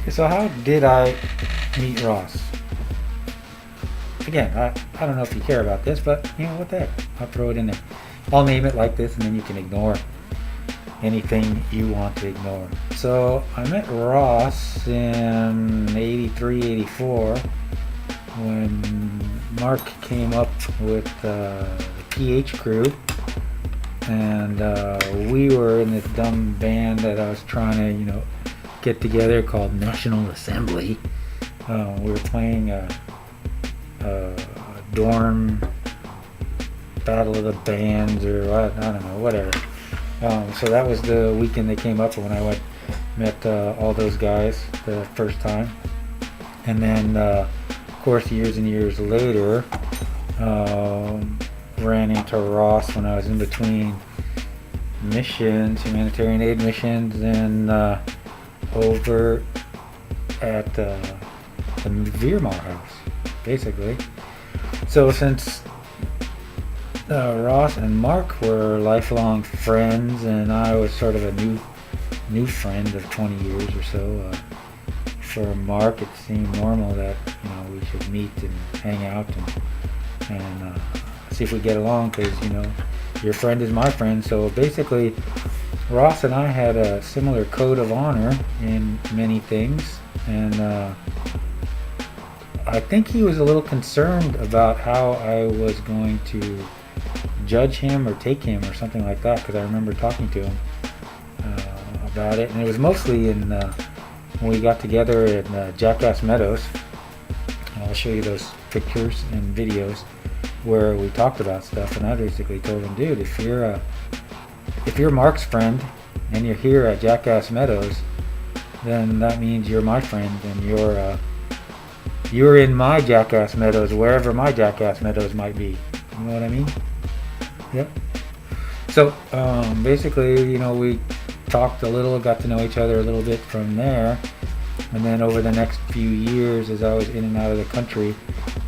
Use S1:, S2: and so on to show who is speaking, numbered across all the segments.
S1: So how did I meet Ross? Again, I don't know if you care about this, but you know what the heck? I'll throw it in there. I'll name it like this, and then you can ignore anything you want to ignore. So I met Ross in 83, 84 when Mark came up with the PH crew, and we were in this dumb band that I was trying to, get together called National Assembly. We were playing a dorm battle of the bands or what, I don't know, whatever. So that was the weekend they came up when I met all those guys the first time. And then, of course, years and years later, ran into Ross when I was in between missions, humanitarian aid missions, and over at the Veermar house, basically. So since Ross and Mark were lifelong friends, and I was sort of a new friend of 20 years or so, for Mark it seemed normal that we should meet and hang out and see if we get along, because your friend is my friend. So basically Ross and I had a similar code of honor in many things, and I think he was a little concerned about how I was going to judge him or take him or something like that, because I remember talking to him about it, and it was mostly when we got together in Jackass Meadows. I'll show you those pictures and videos where we talked about stuff, and I basically told him, dude, if you're Mark's friend and you're here at Jackass Meadows, then that means you're my friend, and you're in my Jackass Meadows, wherever my Jackass Meadows might be. You know what I mean? Yep. So basically, we talked a little, got to know each other a little bit from there, and then over the next few years, as I was in and out of the country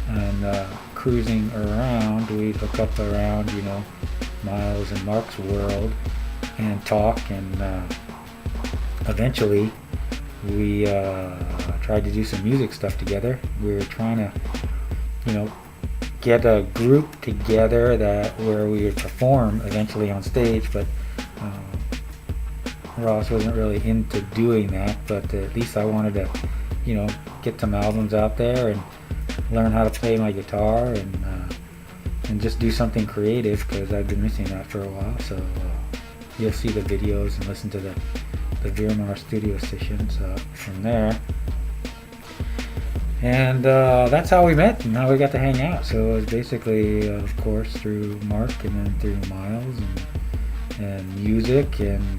S1: and cruising around, we'd hook up around, Miles and Mark's world and talk, and eventually we tried to do some music stuff together. We were trying to, get a group together where we would perform eventually on stage, but Ross wasn't really into doing that, but at least I wanted to, get some albums out there and learn how to play my guitar and just do something creative, because I've been missing that for a while. So you'll see the videos and listen to the Veermar studio sessions from there. And that's how we met and how we got to hang out. So it was basically, of course, through Mark, and then through Miles and music, and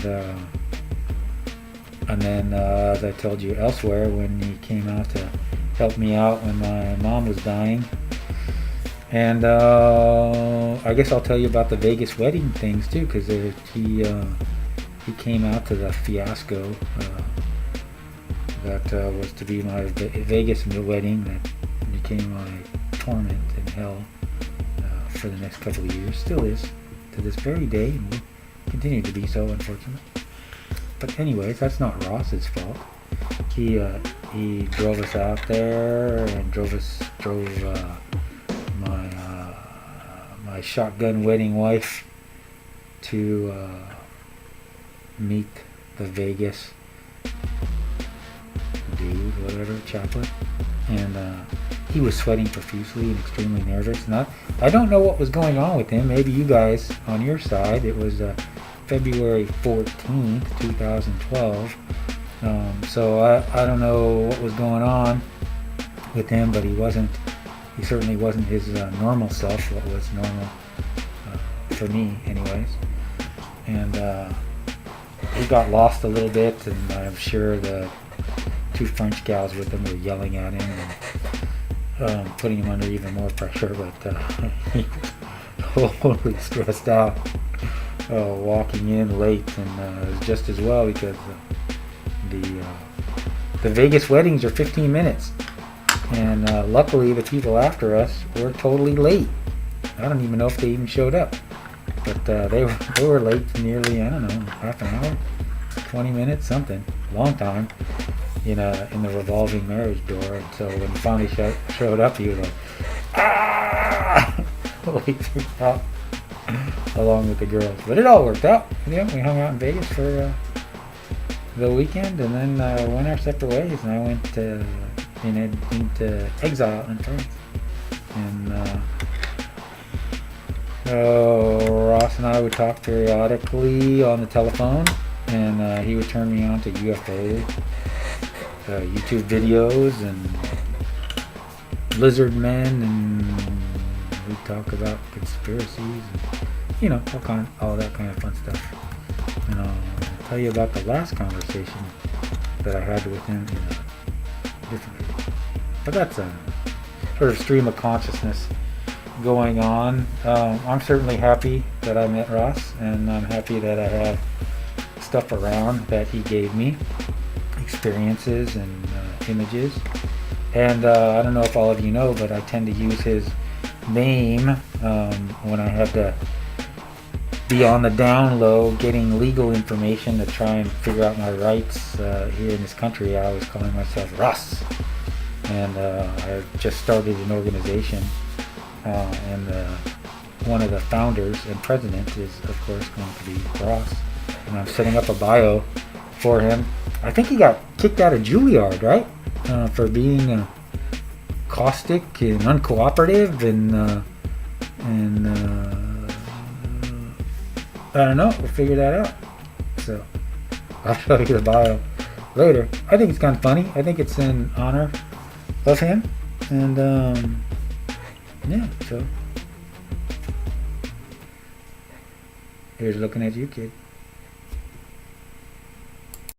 S1: then as I told you elsewhere, when he came out to help me out when my mom was dying. And I guess I'll tell you about the Vegas wedding things too, because he came out to the fiasco that was to be my Vegas wedding that became my torment and hell for the next couple of years. Still is to this very day, and will continue to be so, unfortunately. But anyways, that's not Ross's fault. He drove us out there and drove my shotgun wedding wife to meet the Vegas dude, whatever, chaplain, and he was sweating profusely and extremely nervous. And I don't know what was going on with him. Maybe you guys on your side. It was February 14th, 2012. So I don't know what was going on with him, but he certainly wasn't his normal self, what was normal for me anyways. And he got lost a little bit, and I'm sure the two French gals with him were yelling at him and putting him under even more pressure, but he was totally stressed out walking in late, and it was just as well, because the Vegas weddings are 15 minutes, and luckily the people after us were totally late. I don't even know if they even showed up, but they were late nearly, I don't know, half an hour, 20 minutes, something, long time. in the revolving marriage door. And so when he finally showed up, he was like, ah, like out along with the girls. But it all worked out. Yeah, we hung out in Vegas for the weekend, and then went our separate ways. And I went into exile in France. And Ross and I would talk periodically on the telephone, and he would turn me on to UFO, YouTube videos, and lizard men, and we'd talk about conspiracies, and, all that kind of fun stuff. And I'll tell you about the last conversation that I had with him in a different video. But that's a sort of stream of consciousness going on. I'm certainly happy that I met Ross, and I'm happy that I have stuff around that he gave me, experiences and images. And I don't know if all of you know, but I tend to use his name when I have to be on the down low getting legal information to try and figure out my rights here in this country. I was calling myself Ross. And I just started an organization, and one of the founders and president is, of course, going to be Ross. And I'm setting up a bio for him. I think he got kicked out of Juilliard, right? For being caustic and uncooperative, and I don't know. We'll figure that out. So I'll show you the bio later. I think it's kind of funny. I think it's in honor of him, and yeah, so here's looking at you, kid.